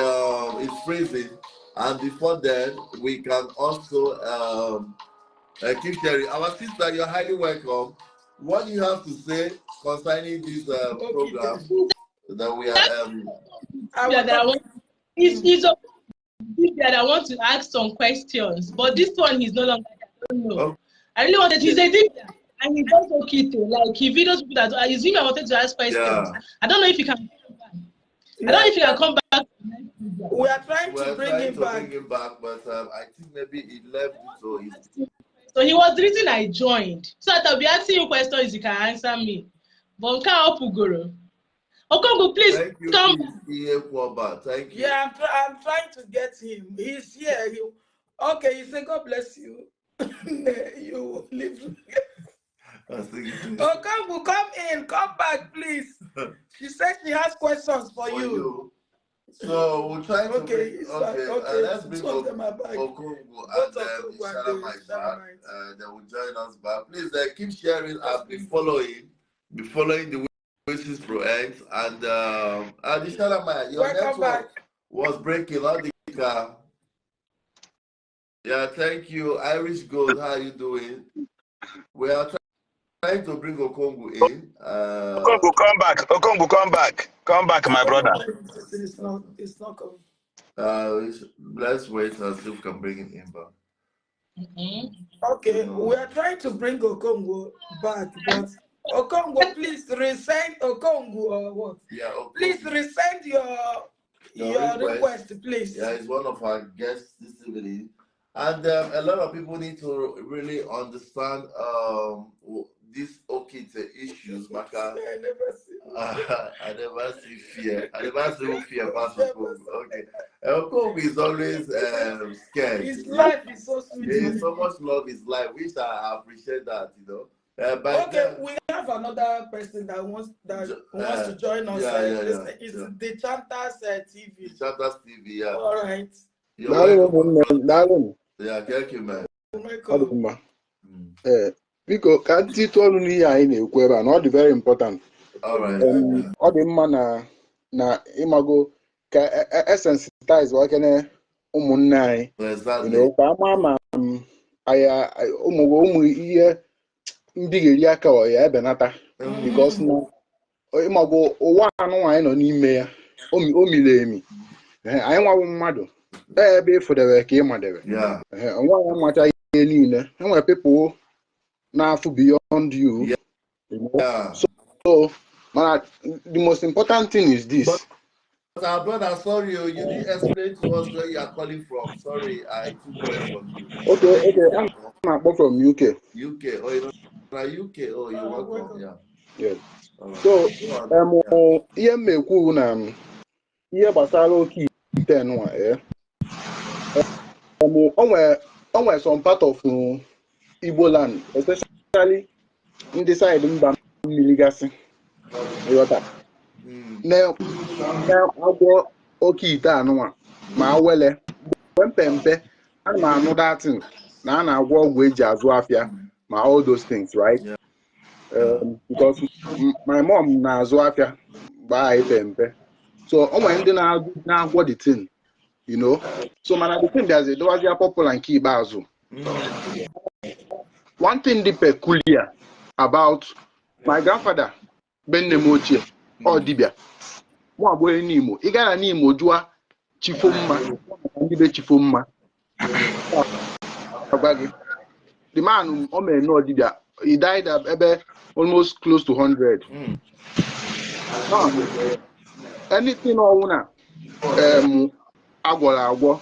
it's freezing. And before then, we can also keep sharing. Our sister, you're highly welcome. What do you have to say concerning this program that we are? That I want to ask some questions, but this one he's no longer. I don't know. Okay. I really wanted. He's a Dibia, and he does Oke Ite. Like he videos people that he's him. I wanted to ask questions. Yeah. I don't know if he can come back. Yeah. I don't know if he can come back. We are trying to bring him back, but I think maybe he left. So he was the reason I joined. So that I'll be asking you questions, you can answer me. But Okongwu, please come. Thank you. Yeah, I'm trying to get him. He's here. Okay, he said, God bless you. You live. Okongwu, come in, come back, please. She said she has questions for you. So we'll try to okay. Let's bring Okongwu and Ishara back. They will join us back. Please keep sharing and be following the Wishes Pro X and Ishara, your network was breaking. Yeah, thank you. Irish Gold, how are you doing? We are trying to bring Okongwu in. Okongwu, come back. Okongwu, come back. Come back, my brother. It's not coming. Let's wait and see if we can bring him in back. Okay, we are trying to bring Okongwu back, but Okongwu, please resend Okongwu or what? Yeah, Okongwu. Please resend your request, please. Yeah, he's one of our guests this evening. And a lot of people need to really understand these Oke Ite issues. I never see fear. I never see fear pass Okongwu. Okay. Okongwu is always scared. His life is so sweet. There is so much love in his life, which I appreciate that, okay, we have another person that wants to join us. It's the Chanters TV. The Chanters TV, yeah. All right. Yeah, thank you, man. Because can't it all need not very important. All right. All the man na imago sensitize what can umunai. Exactly. Mama I big aka or ya benata because no imago one I no n'ime ya omilemi I want mmadụ ebe for the work mother. Yeah. One matter niile and people now beyond you. Yeah. So man, the most important thing is this. But our brother, sorry, you didn't explain to us where you are calling from. Sorry, I took away from you. Okay, I'm from UK. UK, oh, you know, UK, oh, you're welcome. Yeah. Yes. So, here me ku na here basara Oke Ite no onwe some part of Igbo Land, especially in the side mba Miligasi. Now agwo Oke Ite anụnwa ma wele pempe and ma know that thing na agwo ogwu eji azụ afia ma all those things, right? Yeah. Because my mom na azụ afia by pempe, so when ndị na agwo the thing, so man, the thing there's a dowazi popular and key bazu. One thing the peculiar about my grandfather Ben Nemochie or Dibia. One boy Nemo. He got a Nemo Jua Chifuma and the Chifuma. The man Ome no Dibia. He died at almost close to 100. Anything or una agwa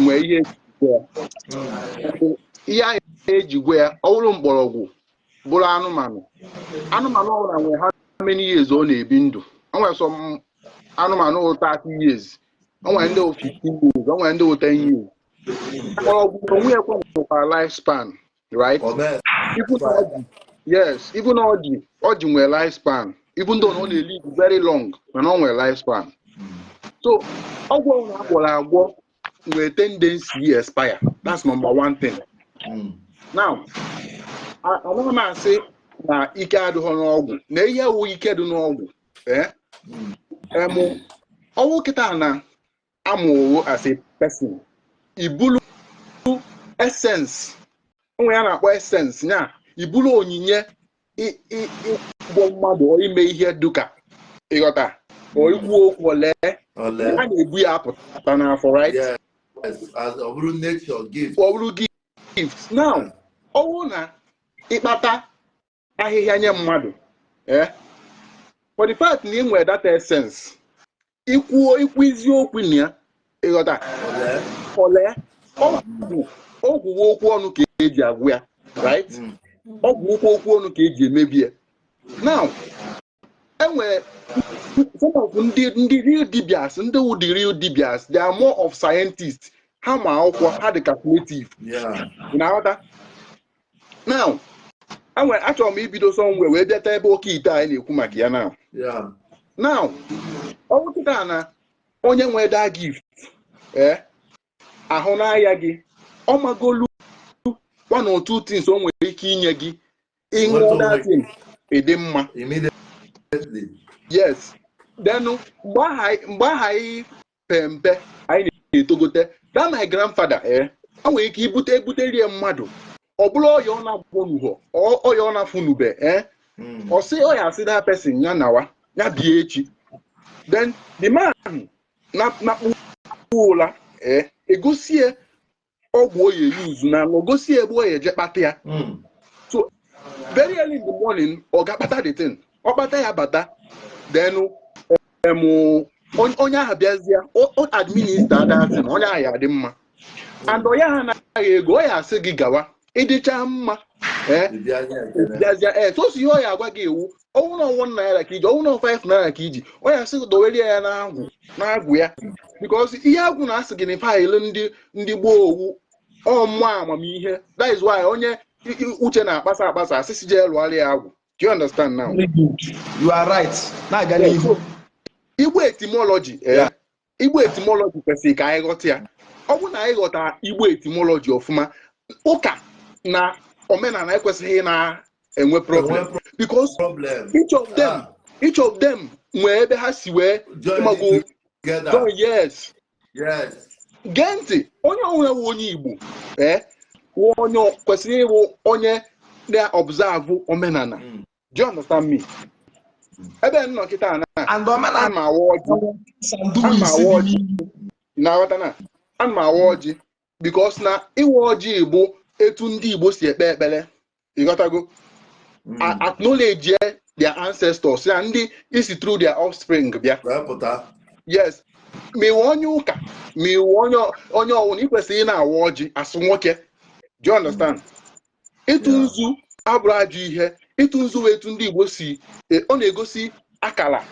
where ye ejigwe ọrụ mgbọrọgwụ bụrụ anụmanụ ọbụla nwere how many years ọ na-ebi ndụ. O nwere some anụmanụ 30 years, o nwere ndị 15 years, o nwere ndị 10 years. Onwe ekwe life span, right? Even ọjị nwere life span, even though ọ na-live very long, mana ọ nwere life span. So ọgwụ na agwọrọ agwọ nwere tendency expire. That's number one thing. Now, anaghị m asị na ike adịghị n'ọgwụ, na ihe wụ ike dị n'ọgwụ. Ọnwụ kịta na amụrụ as a person, ibulu essence, onwe ya na-akpọ essence, nya ibulu onyinye ịgwọ mmadụ ime ihe duka ịghọta ikwu okwu ole a na-ebu ya apụta n'afọ, right? Yes, as ọ bụrụ nature gift. Ọ bụrụ gift. Now, ọ bụrụ na ịkpata ahịhịa nye mmadụ, for the fact na ị nwere that essence, ikwu eziokwu na ya ịghọta ole ọgwụ okwu ọnụ ka eji agwụ ya, right? Ọgwụ okwu ọnụ ka eji emebi ya. Now, enwere some of ndị real dibias, ndị wụ the real dibias, they are more of scientists. Ha ma akwụkwọ, ha dị calculative. Na-aghọta? Now, achọrọ m ibido somewhere wee bịata ebe Oke Ite anyị na-ekwu maka ya now. Now, ọ bụkịta na onye nwee that gift, ahụ n'ahịa gị, ọ magolu one or two things o nwere ike inye gị, ịṅụ that thing, ịdị mma. Yes. Then mgbe aha anyị pempe anyị na-etogote, that my grandfather, o nwere ike ebute rie mmadụ, ọ bụrụ ọya ọ na-agwọ n'uho, ọya ọ na-afụnube, ọ sị ọya asị that person ya nawa, ya bịa echi. Then the man na-akpụ ụla, egosie ọgwụ oye use na ogosie ebe oye eje kpata ya. So very early in the morning, ọ ga-akpata the thing, ọ kpata ya bata, then onye ahụ bịazie o administer that thing, onye ahụ ya dị mma, and onye ahụ anaghị ego, ọ ya asị gị gawa ịdịcha mma, bịazie so si ọ ya agwa gị iwu ọnwụ na 1 naira ka iji, ọnwụ na 5 naira ka iji, ọ ya asị dowere ya na-agwụ ya, because ihe agwụ na-asị gị na faịlụ ndị gboo owu ọmụma amamihe. That is why onye uche na-akpasa asịsị jee lụgharị ya agwụ. Do you understand now? You are right. Na-aga n'ihu. Igbo etymology, Igbo etymology kwesịrị ka anyị ghọta ya. Ọ bụ na anyị ghọtara Igbo etymology ọfụma, ụka na omenala ekwesịghị na-enwe problem, because each of them nwere ebe ha si wee mago. Yes. Gee ntị, onye ọbụla wụ onye Igbo, onye kwesịrị ịbụ onye na-observe omenala. Do you understand me? Ebe nnọọ kịta na and omenala ma awa ọjị, because na iwe ọjị bụ etu ndị Igbo si ekpe ekpere. Ịghọtago? Acknowledge their ancestors, ya ndị isi through their offspring bịa. Yes. Mewe onye ụka, mewe onye ọwụna ikwesịrị na-awa ọjị asụ nwoke. Do you understand? Ịtụ nzu abụrụ ajọ ihe. Ịtụ nzu etu ndị Igbo si, ọ na-egosi akala,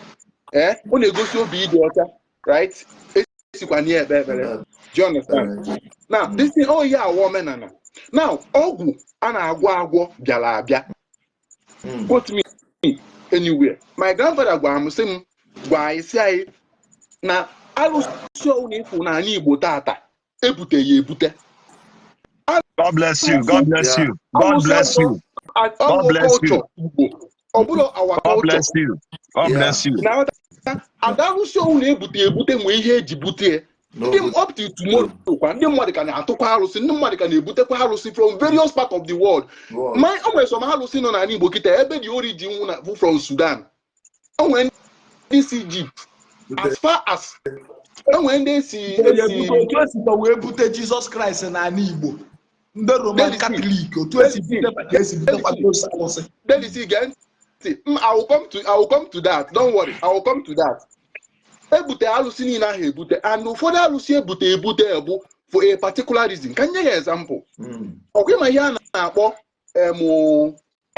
ọ na-egosi obi ịdị ọcha, right? Esikwa nye ekpe ekpere. Do you understand? Now, this thing, oh yeah, omenala. Now, ọgwụ a na-agwọ bịara abịa. Put me anywhere. My grandfather gwara m sị m, gwa anyị sị anyị na alụsị ọwụna ịfụ na anyị Igbo tata ebute ya ebute. God bless you. God bless you. God bless you. God bless you. God bless you. God bless you. Now, alụsị ọwụna ebute nwe ihe eji bute. Up to tomorrow, ndị mmadụ ka na-atụkwa arụsị, ndị mmadụ ka na-ebutekwa arụsị from various parts of the world. My onwe some arụsị nọ n'ala Igbo kịta ebe the origin na from Sudan. Onwe ndị Egypt, as far as onwe ndị si wee bute Jesus Christ n'ala Igbo. Ndị Roman Catholic otu esi butekwa arụsị. I will come to that. Don't worry, I will come to that. Ebute alụsị niile ahụ ebute, and ụfọdụ alụsị ebute ebu for a particular reason. Ka nye ya example. Ọkwa ma ihe a na-akpọ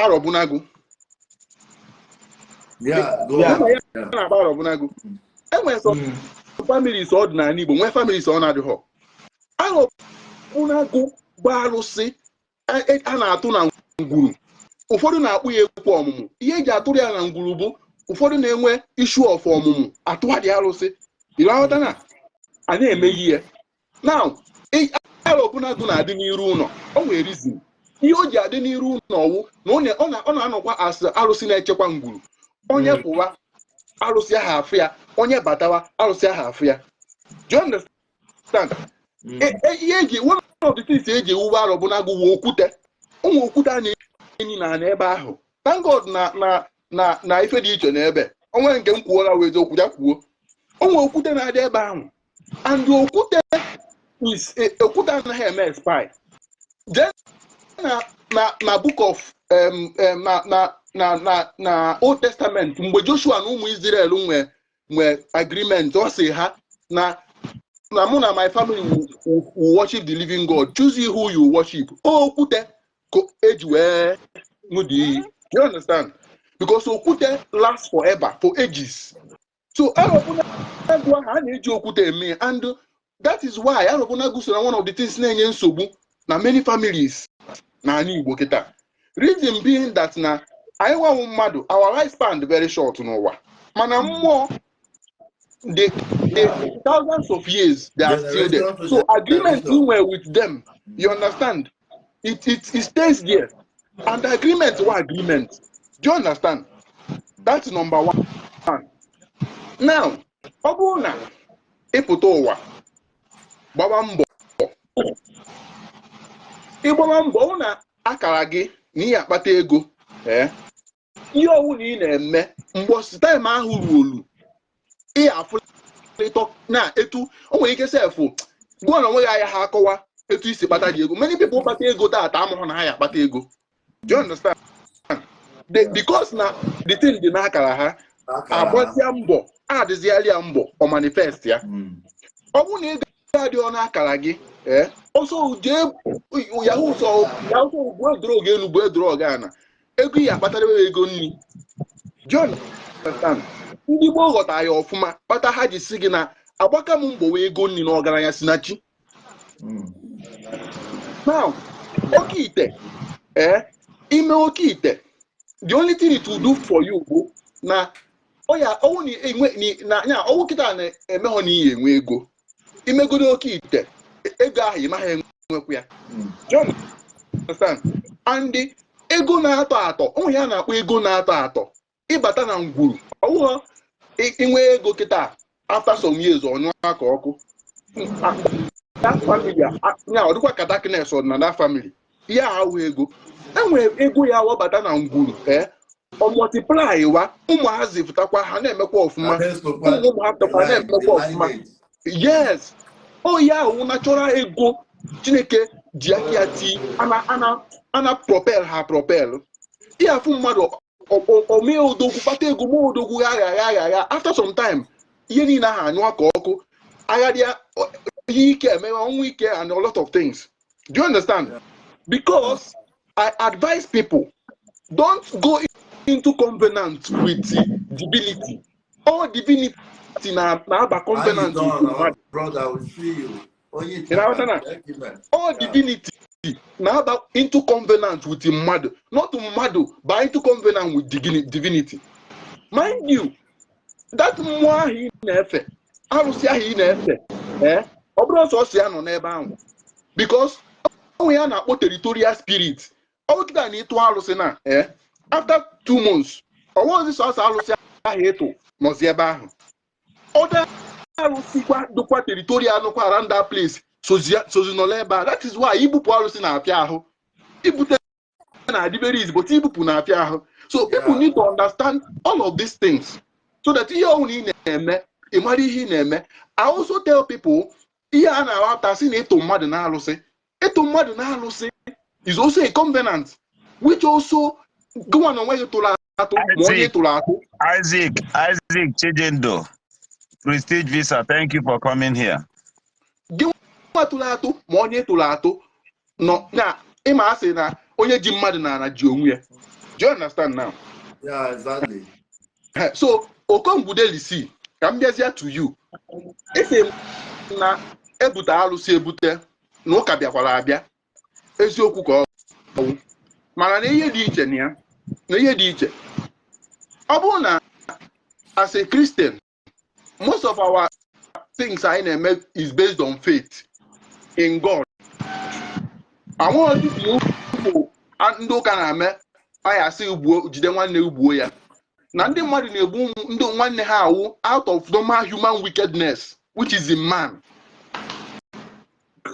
Arobunagu. Yeah, go on. Arobunagu. And when some families ordinary, but when families are not the whole. Arobunagu balusi ana-atụ na ngwuru. Ụfọdụ na-akpụ ya ekwu ọmụmụ. Ihe eji atụrụ ya na ngwuru bụ ụfọdụ na-enwe issue of ọmụmụ atụwa dị arụsị. Ịghọta na a na-emeghị ya. Now, Arobunagu na-adị n'iru ụlọ. O nwere reason. Ihe o ji adị n'iru ụlọ wụ na ọ na-anọkwa as arụsị na-echekwa ngwuru. Onye pụwa arụsị ahụ afụ ya. Onye batawa arụsị ahụ afụ ya. Do you understand? Ihe eji one of the things eji ewuwe Arobunagu wụ okwute. Ụmụ okwute a na-enyi na ebe ahụ. Thank God na ife dị iche n'ebe. O nwere nke m kwuola wee eziokwu ya kwuo. Ụmụ okwute na-adị ebe ahụ. And okwute is okwute anaghị eme expire. Then na book of na Old Testament mgbe Joshua na ụmụ Israel nwe agreement ọ sị ha na mụ na my family will worship the living God. Choose you who you worship. Okwute eji wee ṅụdị. You understand? Because okwute lasts forever, for ages. So Arobunagu ha na-eji okwute eme, and that is why Arobunagu so one of the things na-enye nsogbu na many families na ala Igbo kịta. Reason being that na anyị nwa mmadụ, our lifespan very short n'ụwa. Mana mmụọ the thousands of years they are still there. So agreement we were with them, you understand? It stays there. And the agreement was agreement. Do you understand? That's number one. Now, ọ bụrụ na ịpụta ụwa gbaba mbọ ịgbaba mbọ na akara gị na ihe akpata ego ihe ọwụ na ị na-eme mgbọsị taịm ahụ ruolu ihe afụlịtọ na etu o nwere ike sefụ gụọ na onweghị ahịa ha akọwa etu isi kpata dị ego. Many people kpata ego taata amụhụ na ha ya akpata ego. Do you understand? Because na the thing dị n'akara ha agbasịa mbọ adịzialịa mbọ ọ manifest ya. Ọ bụrụ na ego adị ọnụ akara gị ọsọ jee yahoo ụsọ bụ edoro elu bụ edoro ana ego ihe akpatara ego nri. Do you understand? Ndị Igbo ghọtara ya ọfụma kpata ha ji si gị na agbaka m mbọ wee ego nri na ọgaranya si na chi. Now, Oke Ite ime Oke Ite, the only thing it will do for you bụ na ọwụ na ọwụ kịta na-emeghọ na ihe enwe ego. Imegodo Oke Ite ego ahụ ịmaghị enwekwu ya. Do you understand? And ego na-atọ atọ, onwe ya na-akpọ ego na-atọ atọ. Ịbata na ngwuru ọwụghọ inwe ego kịta after some years ọnyụọ aka ọkụ. That family ya ọ dịkwa ka darkness na that family. Ya ahụ ego. Enwere ego ya wabata na ngwuru ọ multiply wa ụmụazị pụtakwa ha na-emekwa ọfụma. Ụmụ ha pụtakwa na-emekwa ọfụma. Yes. Oh ya ahụ natural ego Chineke ji aka ya ti ana propel ha propel. Ihe afụ mmadụ omee odogwu kpata ego ma odogwu ya after some time ihe niile ha anyụ aka ọkụ agharịa ihe ike emewe ọnwụ ike and a lot of things. Do you understand? Because I advise people, don't go into covenant with divinity. All divinity na covenant with brother, we see you. All divinity na into covenant with mmadụ, not mmadụ, but into covenant with divinity. Mind you, that mmụọ ahụ ị na-efe, arụsị ahụ ị na-efe, ọ bụrụ ọsọ ọsọ ya nọ n'ebe ahụ. Because onwe ya na-akpọ territorial spirit. Ọ kịta na ịtụ arụsị na after 2 months ọwụzi sọsọ arụsị ahụ ịtụ nọzi ebe ahụ. Other arụsị kwa dịkwa territorial nọkwa around that place sozi nọ ebe ahụ. That is why ibupụ arụsị na-afịa ahụ. Ibute na-adịbere izi but ibupụ na-afịa ahụ. So people need to understand all of these things so that ihe ọhụrụ ị na-eme ị mara ihe ị na-eme. I also tell people ihe a na-awata sị na ịtụ mmadụ na arụsị. Ịtụ mmadụ na arụsị is also a covenant which also go on way to Isaac Chejendo, Prestige Visa, thank you for coming here. No, na ịma asị na onye ji mmadụ na ji onwe ya. Do you understand now? Yeah, exactly. So Okongwu Dibia, come here to you. If na ebuta alụsị ebute na ụka bịakwara abịa eziokwu ka ọ mana na ihe dị iche na ihe dị iche ọ bụrụ na as a Christian most of our things I na-eme is based on faith in God. I want to ndị ụka na-eme anyị asị ugbuo jide nwanne ugbuo ya na ndị mmadụ na-egbu ndị nwanne ha awụ out of normal human wickedness which is in man.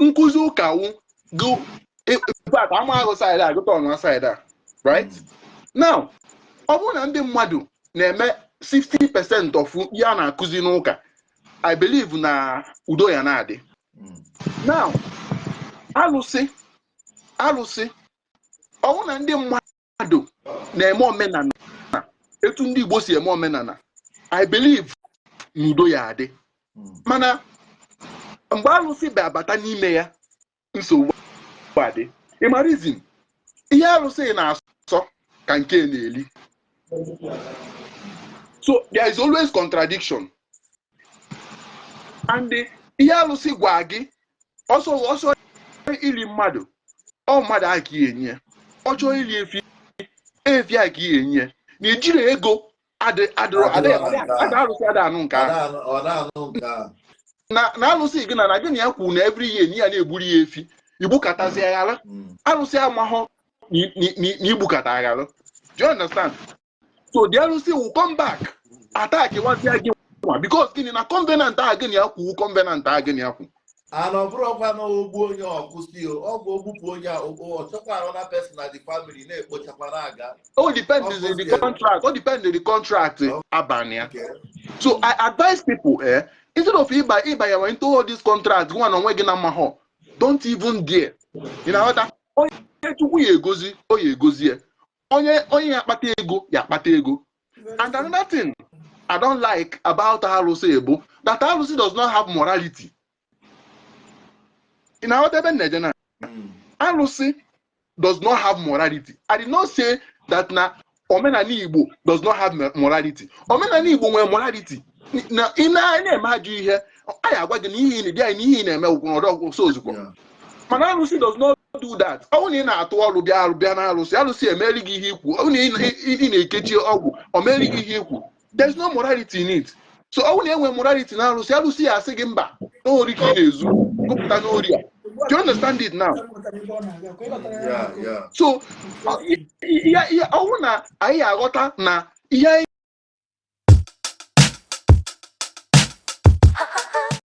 Nkuzi ụka wụ go but I'm on side I go on one side right now ọ bụrụ na ndị mmadụ na-eme 60% of ya na-akụzi n'ụka I believe na udo ya na-adị. Now alụsị ọ bụrụ na ndị mmadụ na-eme omenala etu ndị Igbo si eme omenala I believe na udo ya adị mana mgbe alụsị bịabata n'ime ya nsogbu adị ịmarizm ihe alụsị na-asọ ka nke na-eli so there is always contradiction and ihe alụsị gwa gị ọsọ ili mmadụ ọ mmadụ aka enye ọ chọọ ili efi aka enye na ejiri ego alụsị ada anụ nke na alụsị gị na gị na ya kwuru na every year ya na-egburu ya efi igbukatazi aghara alụsị amahụ na igbukata aghara. Do you understand? So the alụsị will come back attack nwanne ya gị because gịnị na covenant a gịnị ya kwuru covenant a gịnị ya kwuru ana ọ bụrụkwa na ogbu onye ọkụsi ọ bụ ogbupụ onye ọ chọkwara na person na the family na-ekpochakwara aga. All depends on the contract. All depends on the contract abania. So I advise people instead of iba ya into all these contracts go on gị na maho don't even dare. You know what? Onye chukwu ya egozi o ya egozi onye ya akpata ego ya akpata ego. And another thing I don't like about alụsị ebo that alụsị does not have morality. In our Nigerian, alụsị does not have morality. I did not say that na Omenala Igbo does not have morality. Omenala Igbo nwere morality. Na ina na-emaju ihe anyị agwa gị na ihe na-eme ugwu so ozugbo. Mana alụsị does not do that. Ọ na ị na-atụ ọrụ bịa na alụsị emeri gị ihe ikwu. Ọ na ị na-ekechi ọgwụ o meri gị ihe ikwu. There's no morality in it. So ọ na enwe morality na alụsị ya asị gị mba na ori ka ị na-ezu gụpụta n'ori a. Do you understand it now? Yeah. So I want to aghọta na ihe